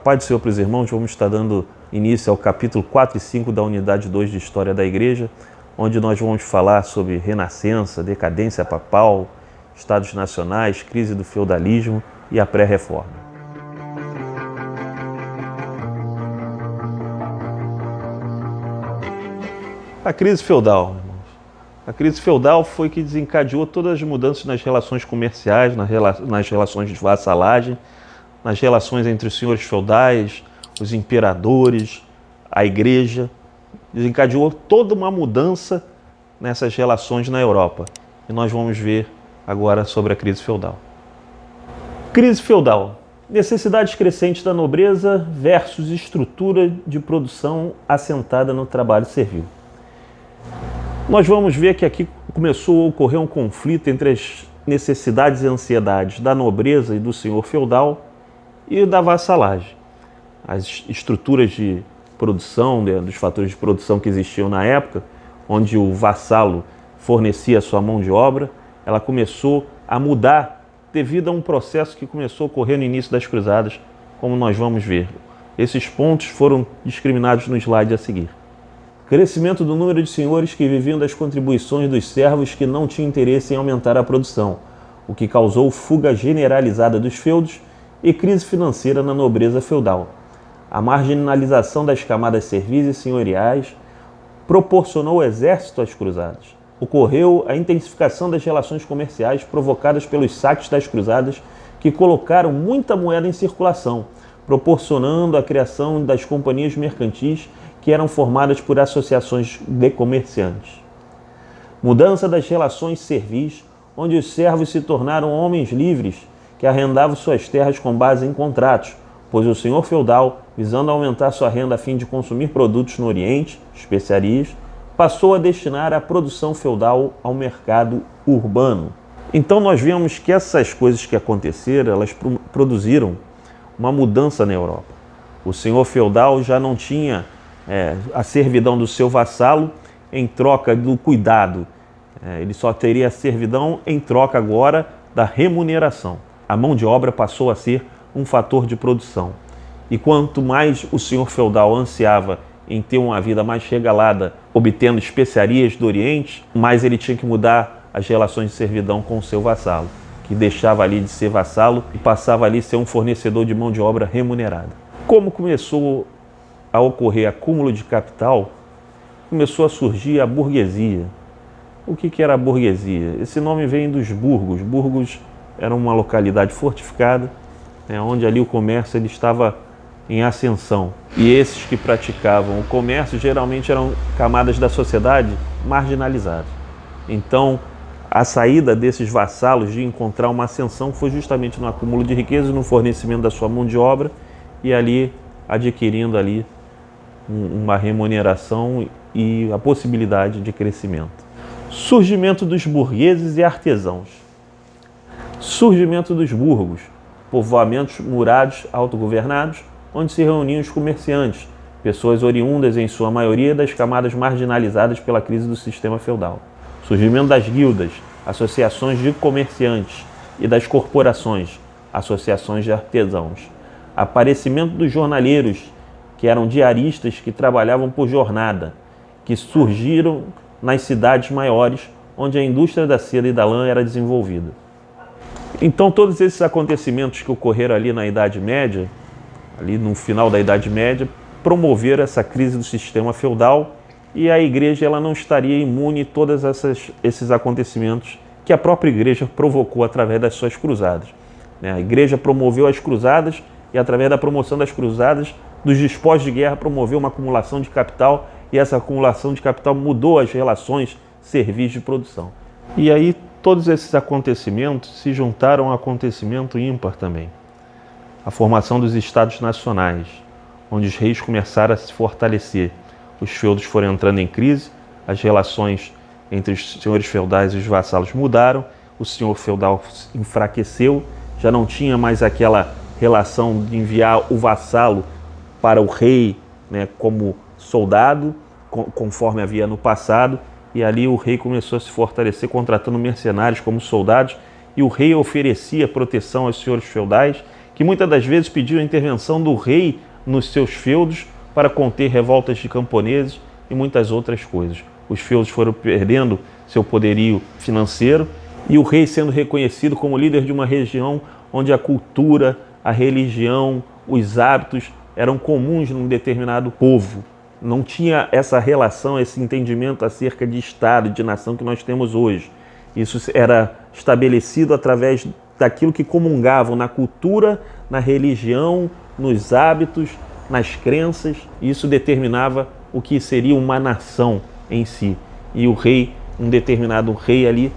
paz do Senhor para os irmãos, vamos estar dando início ao capítulo 4 e 5 da unidade 2 de História da Igreja, onde nós vamos falar sobre renascença, decadência papal, estados nacionais, crise do feudalismo e a pré-reforma. A crise feudal, irmãos. A crise feudal foi que desencadeou todas as mudanças nas relações comerciais, nas relações de vassalagem, nas relações entre os senhores feudais, os imperadores, a igreja. Desencadeou toda uma mudança nessas relações na Europa. E nós vamos ver agora sobre a crise feudal. Crise feudal. Necessidades crescentes da nobreza versus estrutura de produção assentada no trabalho servil. Nós vamos ver que aqui começou a ocorrer um conflito entre as necessidades e ansiedades da nobreza e do senhor feudal e da vassalagem. As estruturas de produção, dos fatores de produção que existiam na época, onde o vassalo fornecia a sua mão de obra, ela começou a mudar devido a um processo que começou a ocorrer no início das cruzadas, como nós vamos ver. Esses pontos foram discriminados no slide a seguir. Crescimento do número de senhores que viviam das contribuições dos servos que não tinham interesse em aumentar a produção, o que causou fuga generalizada dos feudos e crise financeira na nobreza feudal. A marginalização das camadas servis e senhoriais proporcionou o exército às cruzadas. Ocorreu a intensificação das relações comerciais provocadas pelos saques das cruzadas, que colocaram muita moeda em circulação, proporcionando a criação das companhias mercantis que eram formadas por associações de comerciantes. Mudança das relações servis, onde os servos se tornaram homens livres que arrendavam suas terras com base em contratos, pois o senhor feudal, visando aumentar sua renda a fim de consumir produtos no Oriente, especiarias, passou a destinar a produção feudal ao mercado urbano. Então nós vemos que essas coisas que aconteceram, elas produziram uma mudança na Europa. O senhor feudal já não tinha a servidão do seu vassalo em troca do cuidado. Ele só teria a servidão em troca agora da remuneração. A mão de obra passou a ser um fator de produção. E quanto mais o senhor feudal ansiava em ter uma vida mais regalada, obtendo especiarias do Oriente, mais ele tinha que mudar as relações de servidão com o seu vassalo, que deixava ali de ser vassalo e passava ali a ser um fornecedor de mão de obra remunerada. Como começou a ocorrer acúmulo de capital, começou a surgir a burguesia. O que era a burguesia? Esse nome vem dos burgos. Burgos era uma localidade fortificada, onde ali o comércio ele estava em ascensão. E esses que praticavam o comércio geralmente eram camadas da sociedade marginalizadas. Então, a saída desses vassalos de encontrar uma ascensão foi justamente no acúmulo de riqueza, no fornecimento da sua mão de obra e ali adquirindo ali uma remuneração e a possibilidade de crescimento. Surgimento dos burgueses e artesãos. Surgimento dos burgos, povoamentos murados, autogovernados, onde se reuniam os comerciantes, pessoas oriundas em sua maioria das camadas marginalizadas pela crise do sistema feudal. Surgimento das guildas, associações de comerciantes, e das corporações, associações de artesãos. Aparecimento dos jornaleiros, que eram diaristas que trabalhavam por jornada, que surgiram nas cidades maiores, onde a indústria da seda e da lã era desenvolvida. Então, todos esses acontecimentos que ocorreram ali na Idade Média, ali no final da Idade Média, promoveram essa crise do sistema feudal e a igreja ela não estaria imune a todos esses acontecimentos que a própria igreja provocou através das suas cruzadas. A igreja promoveu as cruzadas e, através da promoção das cruzadas, dos despojos de guerra, promoveu uma acumulação de capital e essa acumulação de capital mudou as relações servis de produção. E aí todos esses acontecimentos se juntaram a um acontecimento ímpar também. A formação dos estados nacionais, onde os reis começaram a se fortalecer. Os feudos foram entrando em crise, as relações entre os senhores feudais e os vassalos mudaram, o senhor feudal enfraqueceu, já não tinha mais aquela relação de enviar o vassalo para o rei, como soldado, conforme havia no passado, e ali o rei começou a se fortalecer contratando mercenários como soldados, e o rei oferecia proteção aos senhores feudais que muitas das vezes pediam a intervenção do rei nos seus feudos para conter revoltas de camponeses e muitas outras coisas. Os feudos foram perdendo seu poderio financeiro e o rei sendo reconhecido como líder de uma região onde a cultura, a religião, os hábitos eram comuns num determinado povo. Não tinha essa relação, esse entendimento acerca de Estado, de nação que nós temos hoje. Isso era estabelecido através daquilo que comungavam na cultura, na religião, nos hábitos, nas crenças. Isso determinava o que seria uma nação em si. E o rei, um determinado rei ali,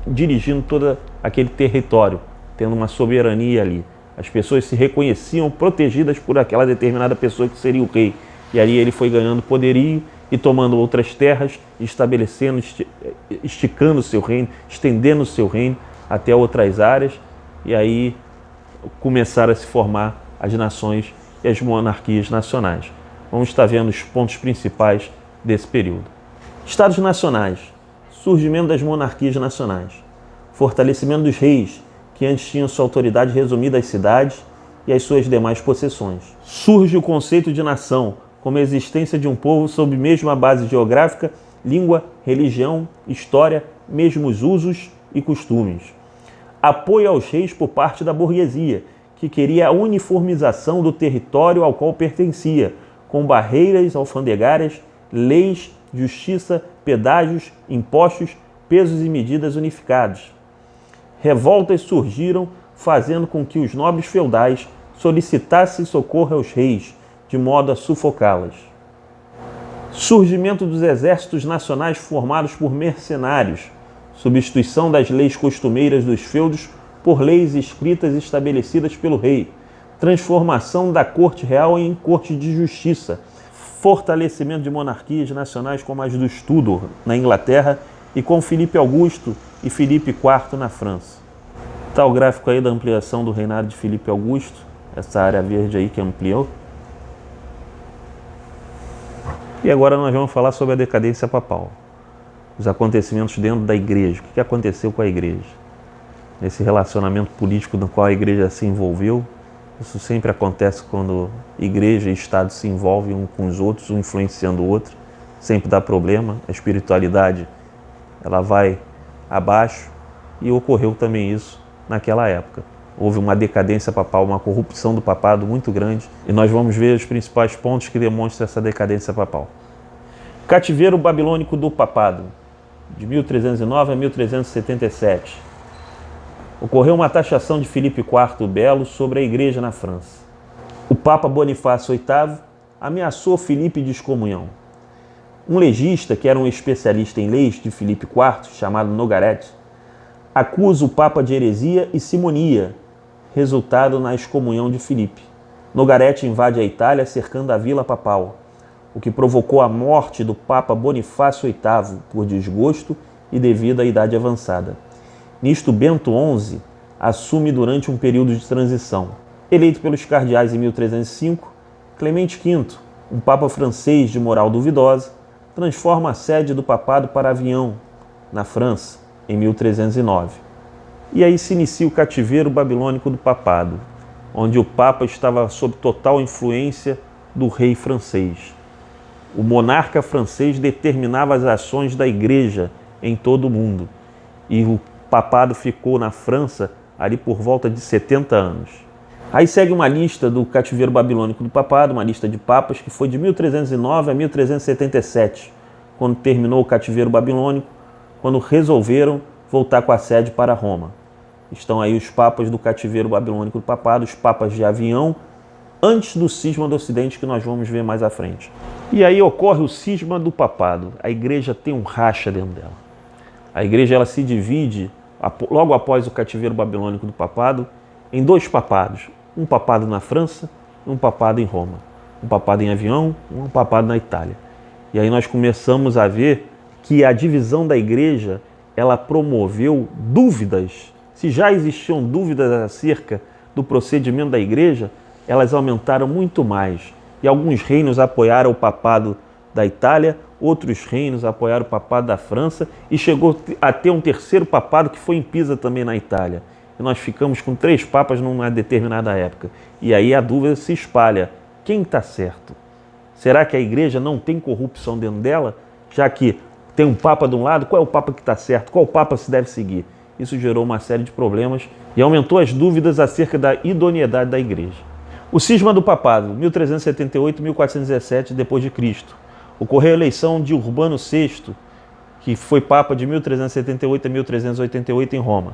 dirigindo todo aquele território, tendo uma soberania ali. As pessoas se reconheciam protegidas por aquela determinada pessoa que seria o rei. E ali ele foi ganhando poderio e tomando outras terras, estabelecendo, esticando o seu reino, estendendo o seu reino até outras áreas. E aí começaram a se formar as nações e as monarquias nacionais. Vamos estar vendo os pontos principais desse período. Estados nacionais, surgimento das monarquias nacionais, fortalecimento dos reis, que antes tinham sua autoridade resumida às cidades e às suas demais possessões. Surge o conceito de nação, como a existência de um povo sob mesma base geográfica, língua, religião, história, mesmos usos e costumes. Apoio aos reis por parte da burguesia, que queria a uniformização do território ao qual pertencia, com barreiras alfandegárias, leis, justiça, pedágios, impostos, pesos e medidas unificados. Revoltas surgiram, fazendo com que os nobres feudais solicitassem socorro aos reis, de modo a sufocá-las. Surgimento dos exércitos nacionais formados por mercenários, substituição das leis costumeiras dos feudos por leis escritas estabelecidas pelo rei, transformação da corte real em corte de justiça, fortalecimento de monarquias nacionais como as dos Tudor, na Inglaterra, e com Filipe Augusto e Filipe IV na França. Está o gráfico aí da ampliação do reinado de Filipe Augusto, essa área verde aí que ampliou. E agora nós vamos falar sobre a decadência papal, os acontecimentos dentro da igreja, o que aconteceu com a igreja, nesse relacionamento político no qual a igreja se envolveu. Isso sempre acontece quando igreja e Estado se envolvem um com os outros, um influenciando o outro, sempre dá problema, a espiritualidade ela vai abaixo, e ocorreu também isso naquela época. Houve uma decadência papal, uma corrupção do papado muito grande, e nós vamos ver os principais pontos que demonstram essa decadência papal. Cativeiro babilônico do papado, de 1309 a 1377. Ocorreu uma taxação de Filipe IV Belo sobre a igreja na França. O Papa Bonifácio VIII ameaçou Filipe de excomunhão. Um legista, que era um especialista em leis de Filipe IV, chamado Nogaret, acusa o Papa de heresia e simonia, resultado na excomunhão de Filipe. Nogaret invade a Itália, cercando a vila papal, o que provocou a morte do Papa Bonifácio VIII por desgosto e devido à idade avançada. Nisto, Bento XI assume durante um período de transição. Eleito pelos cardeais em 1305, Clemente V, um papa francês de moral duvidosa, transforma a sede do papado para Avião, na França, em 1309. E aí se inicia o cativeiro babilônico do papado, onde o papa estava sob total influência do rei francês. O monarca francês determinava as ações da igreja em todo o mundo, e o papado ficou na França ali por volta de 70 anos. Aí segue uma lista do cativeiro babilônico do papado, uma lista de papas que foi de 1309 a 1377, quando terminou o cativeiro babilônico, quando resolveram voltar com a sede para Roma. Estão aí os papas do cativeiro babilônico do papado, os papas de Avião, antes do cisma do Ocidente, que nós vamos ver mais à frente. E aí ocorre o cisma do papado. A igreja tem um racha dentro dela. A igreja ela se divide, logo após o cativeiro babilônico do papado, em dois papados. Um papado na França e um papado em Roma. Um papado em Avião e um papado na Itália. E aí nós começamos a ver que a divisão da igreja, ela promoveu dúvidas. Se já existiam dúvidas acerca do procedimento da igreja, elas aumentaram muito mais. E alguns reinos apoiaram o papado da Itália, outros reinos apoiaram o papado da França, e chegou a ter um terceiro papado que foi em Pisa também na Itália. e nós ficamos com 3 papas numa determinada época. E aí a dúvida se espalha. Quem está certo? Será que a igreja não tem corrupção dentro dela? Já que tem um papa de um lado, qual é o papa que está certo? Qual papa se deve seguir? Isso gerou uma série de problemas e aumentou as dúvidas acerca da idoneidade da igreja. O cisma do papado, 1378-1417 d.C. Ocorreu a eleição de Urbano VI, que foi papa de 1378 a 1388 em Roma.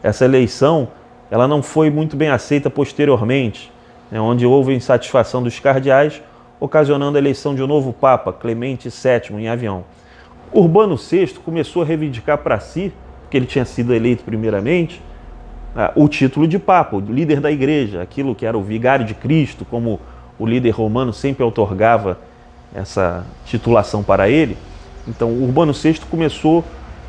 Essa eleição ela não foi muito bem aceita posteriormente, onde houve insatisfação dos cardeais, ocasionando a eleição de um novo papa, Clemente VII, em Avião. Urbano VI começou a reivindicar para si, porque ele tinha sido eleito primeiramente, o título de papa, o líder da igreja, aquilo que era o vigário de Cristo, como o líder romano sempre outorgava essa titulação para ele. Então Urbano VI começou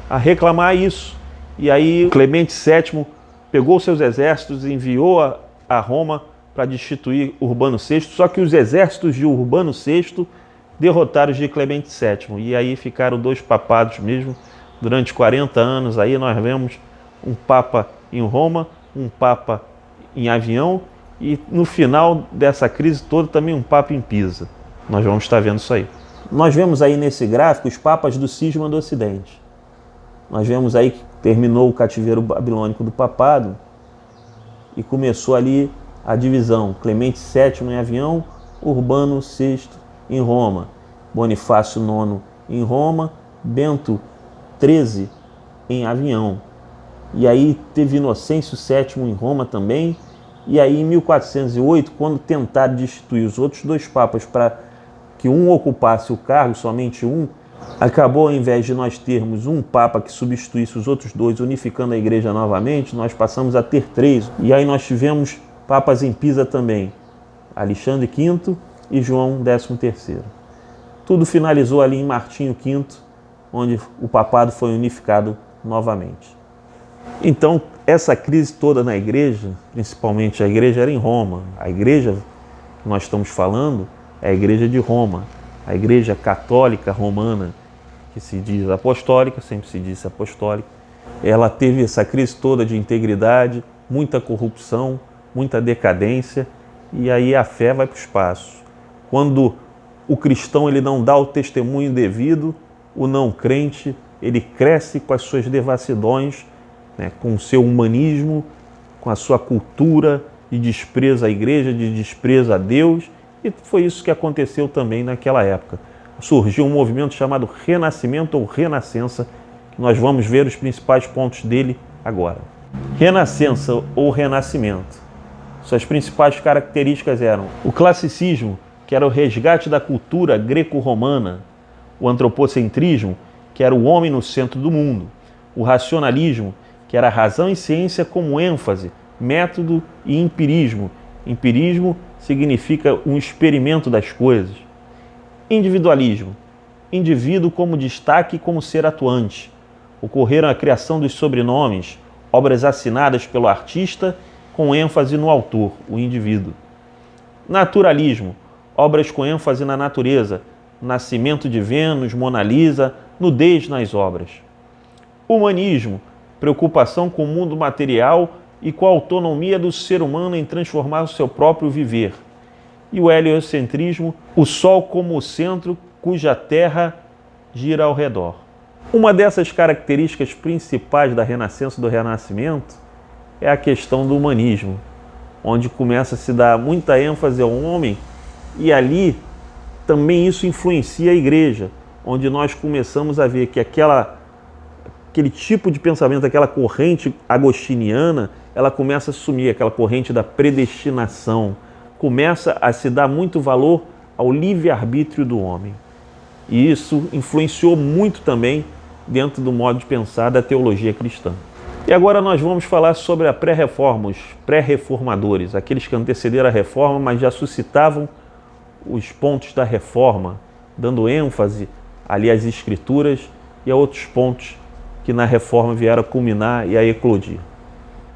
a reclamar isso. E aí Clemente VII pegou seus exércitos e enviou a Roma para destituir Urbano VI, só que os exércitos de Urbano VI derrotaram os de Clemente VII. E aí ficaram 2 papados mesmo, durante 40 anos. Aí nós vemos um papa em Roma, um papa em Avião e no final dessa crise toda também um papa em Pisa. Nós vamos estar vendo isso aí. Nós vemos aí nesse gráfico os papas do cisma do Ocidente. Nós vemos aí que terminou o cativeiro babilônico do papado e começou ali a divisão. Clemente VII em Avião, Urbano VI em Roma, Bonifácio IX em Roma, Bento XIII em Avião. E aí teve Inocêncio VII em Roma também. E aí em 1408, quando tentaram destituir os outros 2 papas para que um ocupasse o cargo, somente um, acabou, ao invés de nós termos um papa que substituísse os outros 2, unificando a igreja novamente, nós passamos a ter 3. E aí nós tivemos papas em Pisa também, Alexandre V e João XIII. Tudo finalizou ali em Martinho V, onde o papado foi unificado novamente. Então, essa crise toda na igreja, principalmente a igreja era em Roma. A igreja que nós estamos falando é a igreja de Roma, a igreja católica romana, que se diz apostólica, sempre se disse apostólica. Ela teve essa crise toda de integridade, muita corrupção, muita decadência, e aí a fé vai para o espaço. Quando o cristão ele não dá o testemunho devido, o não crente ele cresce com as suas devassidões, com o seu humanismo, com a sua cultura de desprezo à igreja, de desprezo a Deus, e foi isso que aconteceu também naquela época. Surgiu um movimento chamado Renascimento ou Renascença, que nós vamos ver os principais pontos dele agora. Renascença ou Renascimento. Suas principais características eram o classicismo, que era o resgate da cultura greco-romana, o antropocentrismo, que era o homem no centro do mundo, o racionalismo, que era razão e ciência como ênfase, método e empirismo. Empirismo significa um experimento das coisas. Individualismo, indivíduo como destaque e como ser atuante. Ocorreram a criação dos sobrenomes, obras assinadas pelo artista com ênfase no autor, o indivíduo. Naturalismo, obras com ênfase na natureza, nascimento de Vênus, Mona Lisa, nudez nas obras. Humanismo, preocupação com o mundo material e com a autonomia do ser humano em transformar o seu próprio viver. E o heliocentrismo, o Sol como o centro cuja Terra gira ao redor. Uma dessas características principais da Renascença e do Renascimento é a questão do humanismo, onde começa a se dar muita ênfase ao homem e ali também isso influencia a igreja, onde nós começamos a ver que aquele tipo de pensamento, aquela corrente agostiniana, ela começa a sumir, aquela corrente da predestinação. Começa a se dar muito valor ao livre-arbítrio do homem. E isso influenciou muito também dentro do modo de pensar da teologia cristã. E agora nós vamos falar sobre a pré-reforma, os pré-reformadores, aqueles que antecederam a reforma, mas já suscitavam os pontos da reforma, dando ênfase ali às escrituras e a outros pontos que na reforma vieram a culminar e a eclodir.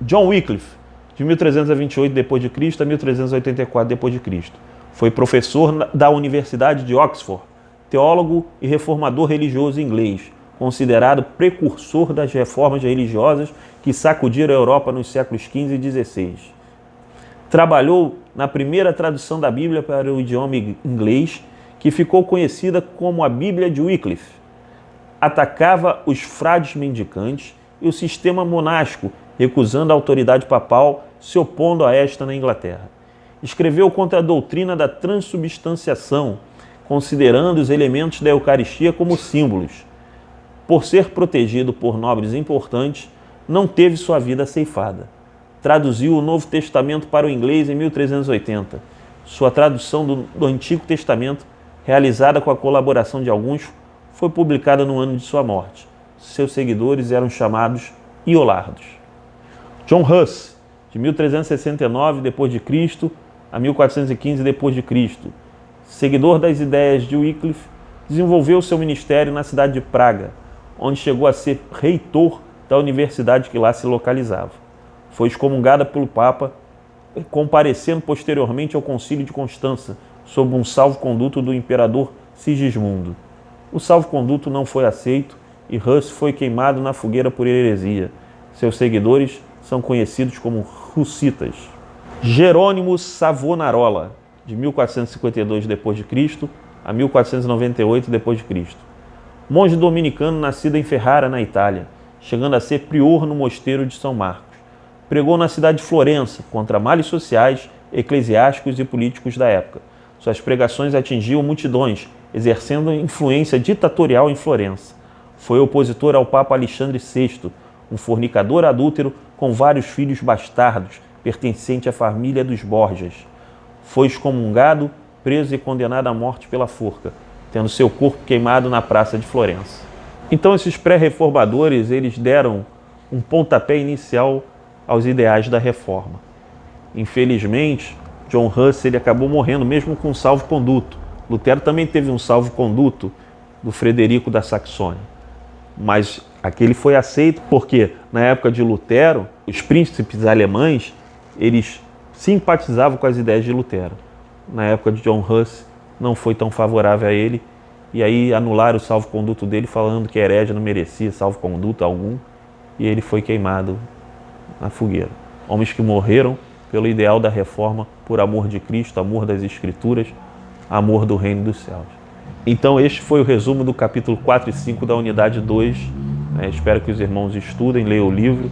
John Wycliffe, de 1328 d.C. a 1384 d.C. Foi professor da Universidade de Oxford, teólogo e reformador religioso inglês, considerado precursor das reformas religiosas que sacudiram a Europa nos séculos XV e XVI. Trabalhou na primeira tradução da Bíblia para o idioma inglês, que ficou conhecida como a Bíblia de Wycliffe. Atacava os frades mendicantes e o sistema monástico, recusando a autoridade papal, se opondo a esta na Inglaterra. Escreveu contra a doutrina da transubstanciação, considerando os elementos da Eucaristia como símbolos. Por ser protegido por nobres importantes, não teve sua vida ceifada. Traduziu o Novo Testamento para o inglês em 1380. Sua tradução do Antigo Testamento, realizada com a colaboração de alguns, foi publicada no ano de sua morte. Seus seguidores eram chamados Iolardos. John Huss, de 1369 d.C. a 1415 d.C., seguidor das ideias de Wycliffe, desenvolveu seu ministério na cidade de Praga, onde chegou a ser reitor da universidade que lá se localizava. Foi excomungada pelo Papa, comparecendo posteriormente ao Concílio de Constança, sob um salvo-conduto do imperador Sigismundo. O salvo-conduto não foi aceito e Huss foi queimado na fogueira por heresia. Seus seguidores são conhecidos como hussitas. Jerônimo Savonarola, de 1452 d.C. a 1498 d.C. Monge dominicano nascido em Ferrara, na Itália, chegando a ser prior no mosteiro de São Marcos. Pregou na cidade de Florença contra males sociais, eclesiásticos e políticos da época. Suas pregações atingiam multidões, exercendo influência ditatorial em Florença. Foi opositor ao Papa Alexandre VI, um fornicador adúltero com vários filhos bastardos, pertencente à família dos Borgias. Foi excomungado, preso e condenado à morte pela forca, tendo seu corpo queimado na praça de Florença. Então esses pré-reformadores, eles deram um pontapé inicial aos ideais da reforma. Infelizmente, John Huss ele acabou morrendo mesmo com um salvo-conduto. Lutero também teve um salvo-conduto do Frederico da Saxônia. Mas aquele foi aceito porque, na época de Lutero, os príncipes alemães, eles simpatizavam com as ideias de Lutero. Na época de John Huss, não foi tão favorável a ele, e aí anularam o salvo-conduto dele, falando que herege não merecia salvo-conduto algum, e ele foi queimado na fogueira. Homens que morreram pelo ideal da reforma, por amor de Cristo, amor das Escrituras, amor do reino dos céus. Então este foi o resumo do capítulo 4 e 5 da unidade 2. Espero que os irmãos estudem, leiam o livro,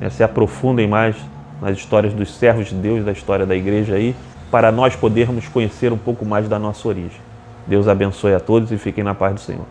se aprofundem mais nas histórias dos servos de Deus, da história da igreja aí, para nós podermos conhecer um pouco mais da nossa origem. Deus abençoe a todos e fiquem na paz do Senhor.